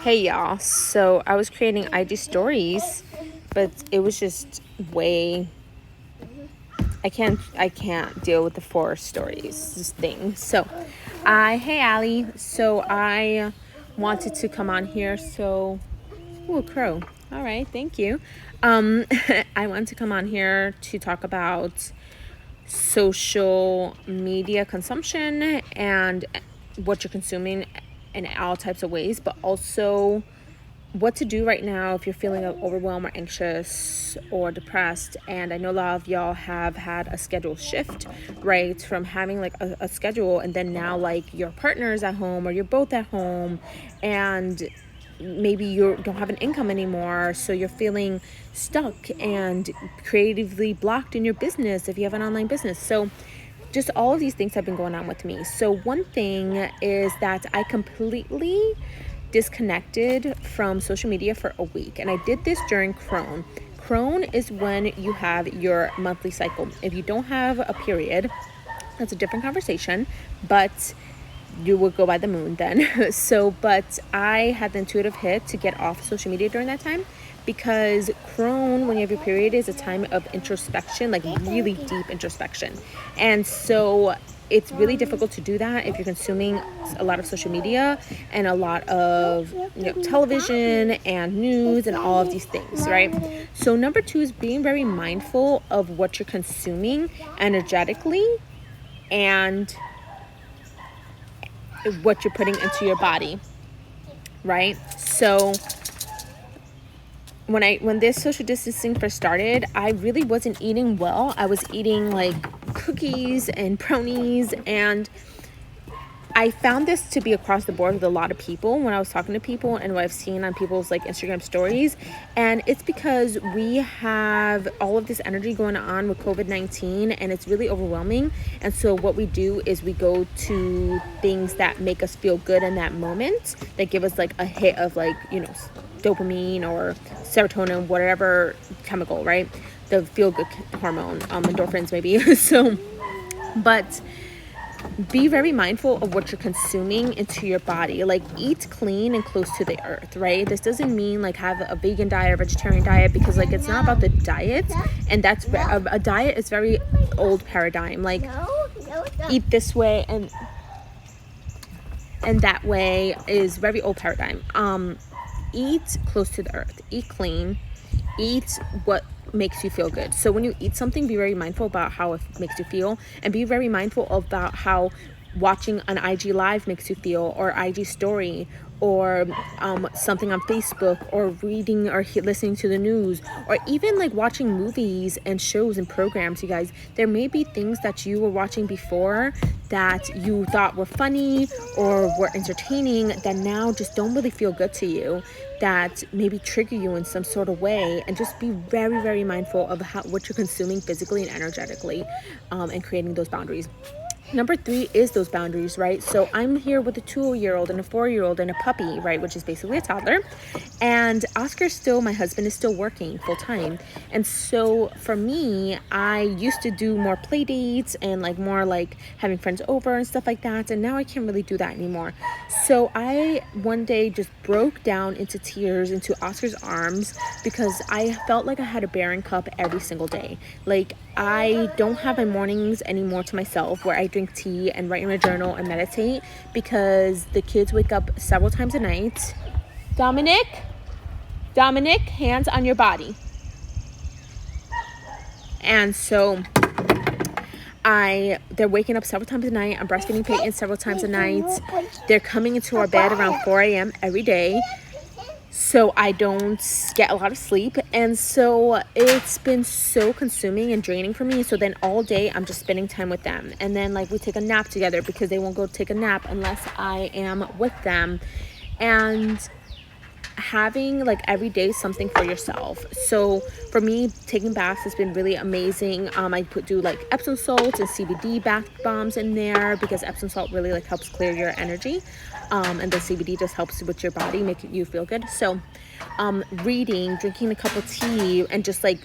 Hey y'all, so I was creating IG stories, but it was just way I can't deal with the 4 stories this thing. So hey Allie, so I wanted to come on here. Ooh, a crow. All right, thank you. I wanted to come on here to talk about social media consumption and what you're consuming in all types of ways, but also what to do right now if you're feeling overwhelmed or anxious or depressed. And I know a lot of y'all have had a schedule shift, right? From having like a schedule, and then now like your partner's at home or you're both at home, and maybe you don't have an income anymore, so you're feeling stuck and creatively blocked in your business if you have an online business. So just all of these things have been going on with me. So one thing is that I completely disconnected from social media for a week, and I did this during Crone. Crone is when you have your monthly cycle. If you don't have a period, that's a different conversation, but you would go by the moon then. But I had the intuitive hit to get off social media during that time, because Crone, when you have your period, is a time of introspection, like really deep introspection. And so it's really difficult to do that if you're consuming a lot of social media and a lot of television and news and all of these things, right? So number 2 is being very mindful of what you're consuming energetically and what you're putting into your body, right? So when this social distancing first started, I really wasn't eating well. I was eating like cookies and brownies, and I found this to be across the board with a lot of people when I was talking to people and what I've seen on people's like Instagram stories. And it's because we have all of this energy going on with COVID-19, and it's really overwhelming. And so what we do is we go to things that make us feel good in that moment, that give us like a hit of like, dopamine or serotonin, whatever chemical, right? The feel good hormone, endorphins maybe. But be very mindful of what you're consuming into your body. Like, eat clean and close to the earth, right? This doesn't mean like have a vegan diet or vegetarian diet, because like it's not about the diet, and that's a diet is very old paradigm. Like, eat this way and that way is very old paradigm. Eat close to the earth, eat clean, eat what makes you feel good. So when you eat something, be very mindful about how it makes you feel, and be very mindful about how watching an IG live makes you feel, or IG story, or something on Facebook, or reading or listening to the news, or even like watching movies and shows and programs. You guys, there may be things that you were watching before that you thought were funny or were entertaining that now just don't really feel good to you, that maybe trigger you in some sort of way. And just be very, very mindful of what you're consuming physically and energetically, and creating those boundaries. Number 3 is those boundaries, right? So I'm here with a 2-year-old and a 4-year-old and a puppy, right? Which is basically a toddler. And my husband is still working full time. And so for me, I used to do more play dates and like more like having friends over and stuff like that. And now I can't really do that anymore. So I one day just broke down into tears into Oscar's arms, because I felt like I had a barren cup every single day. Like, I don't have my mornings anymore to myself, where I drink tea and write in a journal and meditate, because the kids wake up several times a night. Dominic, hands on your body. And so they're waking up several times a night. I'm breastfeeding Peyton several times a night. They're coming into our bed around 4 a.m. every day, so I don't get a lot of sleep. And so it's been so consuming and draining for me. So then all day I'm just spending time with them. And then like we take a nap together, because they won't go take a nap unless I am with them. And having like every day something for yourself. So for me, taking baths has been really amazing. I do like Epsom salts and CBD bath bombs in there, because Epsom salt really like helps clear your energy, and the CBD just helps with your body, make you feel good. So reading, drinking a cup of tea, and just like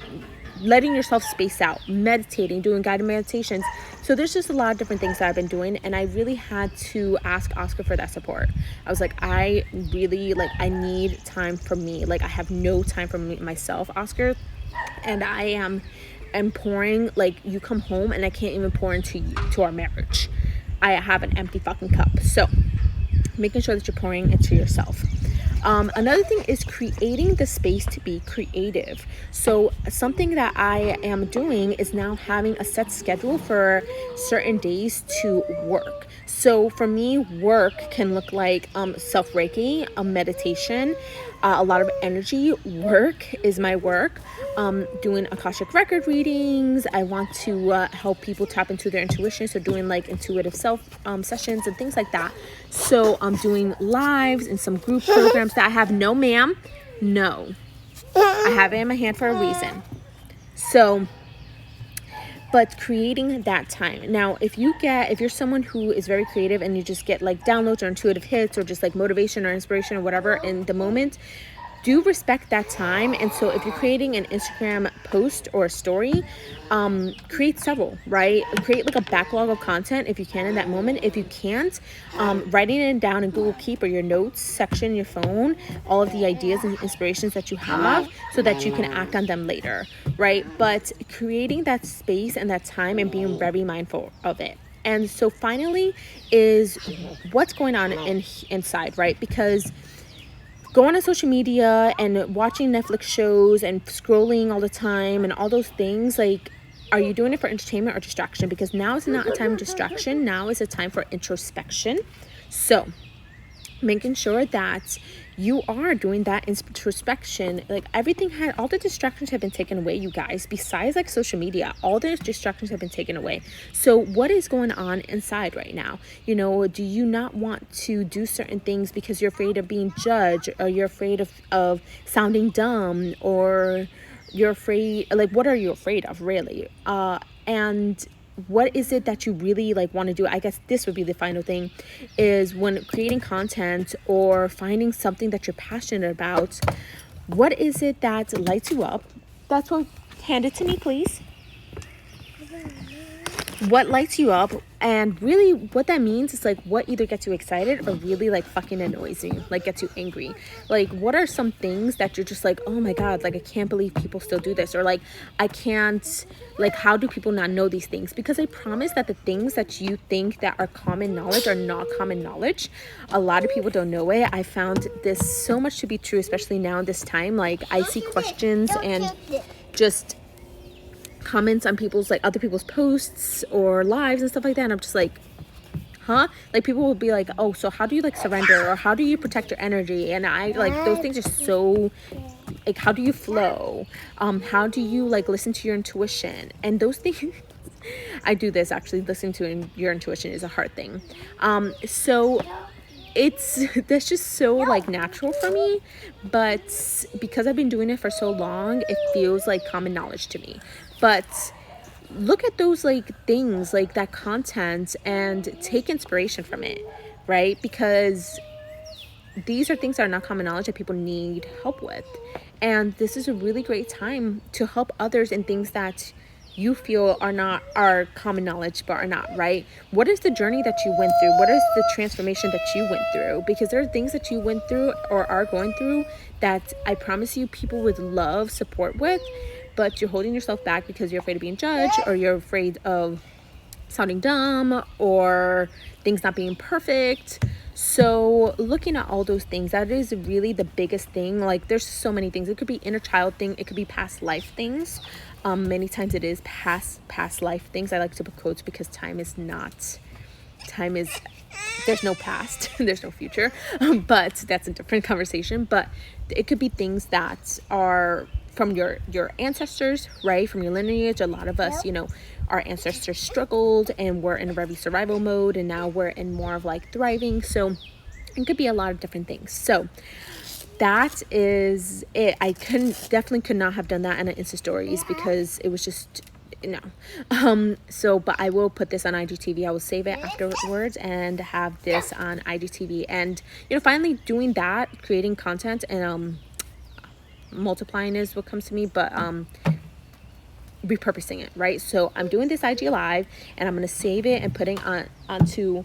letting yourself space out, meditating, doing guided meditations. So there's just a lot of different things that I've been doing, and I really had to ask Oscar for that support. I was like, I really, like, I need time for me. Like, I have no time for myself, Oscar, and I'm pouring, like, you come home and I can't even pour into you, to our marriage. I have an empty fucking cup. So making sure that you're pouring into yourself. Another thing is creating the space to be creative. So something that I am doing is now having a set schedule for certain days to work. So for me, work can look like self-reiki, meditation, a lot of energy work is my work. Doing Akashic record readings. I want to help people tap into their intuition. So doing like intuitive self sessions and things like that. So I'm doing lives and some group programs that I have. No, ma'am. No. I have it in my hand for a reason. So, but creating that time. Now, if you're someone who is very creative and you just get like downloads or intuitive hits or just like motivation or inspiration or whatever in the moment, do respect that time. And so if you're creating an Instagram post or a story, create several, right? Create like a backlog of content if you can in that moment. If you can't, writing it down in Google Keep or your notes section in your phone, all of the ideas and inspirations that you have so that you can act on them later, right? But creating that space and that time and being very mindful of it. And so finally is what's going on inside, right? Because going on social media and watching Netflix shows and scrolling all the time and all those things, like, are you doing it for entertainment or distraction? Because now is not a time of distraction. Now is a time for introspection. So making sure that you are doing that introspection, like all the distractions have been taken away, you guys. Besides like social media, all the distractions have been taken away. So what is going on inside right now? You know, do you not want to do certain things because you're afraid of being judged, or you're afraid of sounding dumb, or you're afraid, like, what are you afraid of really? And what is it that you really like want to do? I guess this would be the final thing, is when creating content or finding something that you're passionate about, what is it that lights you up? That's what, hand it to me, please. What lights you up, and really what that means is like what either gets you excited or really like fucking annoys you, like gets you angry. Like, what are some things that you're just like, oh my god, like I can't believe people still do this, or like I can't, like, how do people not know these things? Because I promise that the things that you think that are common knowledge are not common knowledge. A lot of people don't know it. I found this so much to be true, especially now in this time. Like, I see questions and just comments on people's, like, other people's posts or lives and stuff like that, and I'm just like, huh? Like, people will be like, oh, so how do you like surrender, or how do you protect your energy? And I like, those things are so like, how do you flow? How do you like listen to your intuition? And those things I do this, actually. Listening to your intuition is a hard thing. So that's just so like natural for me, but because I've been doing it for so long, it feels like common knowledge to me. But look at those like things, like that content, and take inspiration from it, right? Because these are things that are not common knowledge that people need help with, and this is a really great time to help others in things that you feel are common knowledge but are not, right? What is the journey that you went through? What is the transformation that you went through? Because there are things that you went through or are going through that I promise you people would love support with, but you're holding yourself back because you're afraid of being judged, or you're afraid of sounding dumb, or things not being perfect. So looking at all those things, that is really the biggest thing. Like, there's so many things. It could be inner child thing, it could be past life things. Many times it is past life things. I like to put quotes because there's no past, there's no future, but that's a different conversation. But it could be things that are from your ancestors, right? From your lineage. A lot of us, you know, our ancestors struggled and we're in a very survival mode, and now we're in more of like thriving. So it could be a lot of different things. So that is it. I definitely could not have done that in an Insta stories because it was just no. So, but I will put this on IGTV. I will save it afterwards and have this on IGTV. And, you know, finally doing that, creating content and multiplying is what comes to me. But repurposing it, right? So I'm doing this IG live and I'm going to save it and putting onto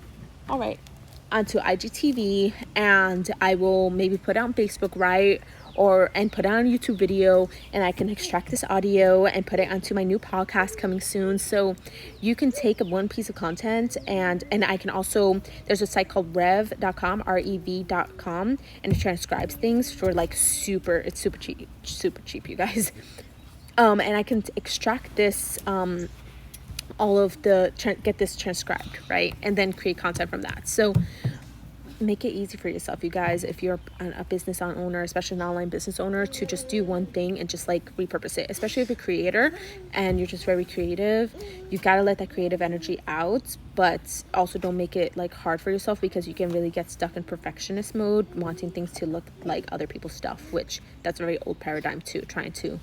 IGTV, and I will maybe put it on Facebook, right? And put it on YouTube video, and I can extract this audio and put it onto my new podcast coming soon. So you can take one piece of content and I can also, there's a site called rev.com, rev.com, and it transcribes things for like it's super cheap, you guys. And I can extract this, get this transcribed, right? And then create content from that. So make it easy for yourself, you guys. If you're a business owner, especially an online business owner, to just do one thing and just like repurpose it. Especially if you're a creator and you're just very creative, you've got to let that creative energy out, but also don't make it like hard for yourself, because you can really get stuck in perfectionist mode, wanting things to look like other people's stuff, which that's a very old paradigm too, trying to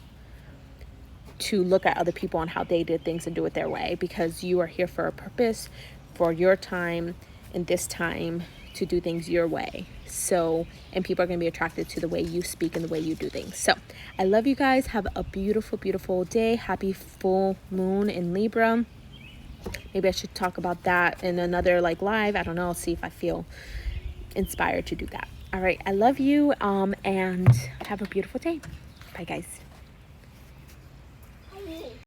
look at other people and how they did things and do it their way, because you are here for a purpose, for your time in this time, to do things your way. So, and people are going to be attracted to the way you speak and the way you do things. So I love you guys. Have a beautiful, beautiful day. Happy full moon in Libra. Maybe I should talk about that in another like live. I don't know. I'll see if I feel inspired to do that. All right. I love you. And have a beautiful day. Bye guys.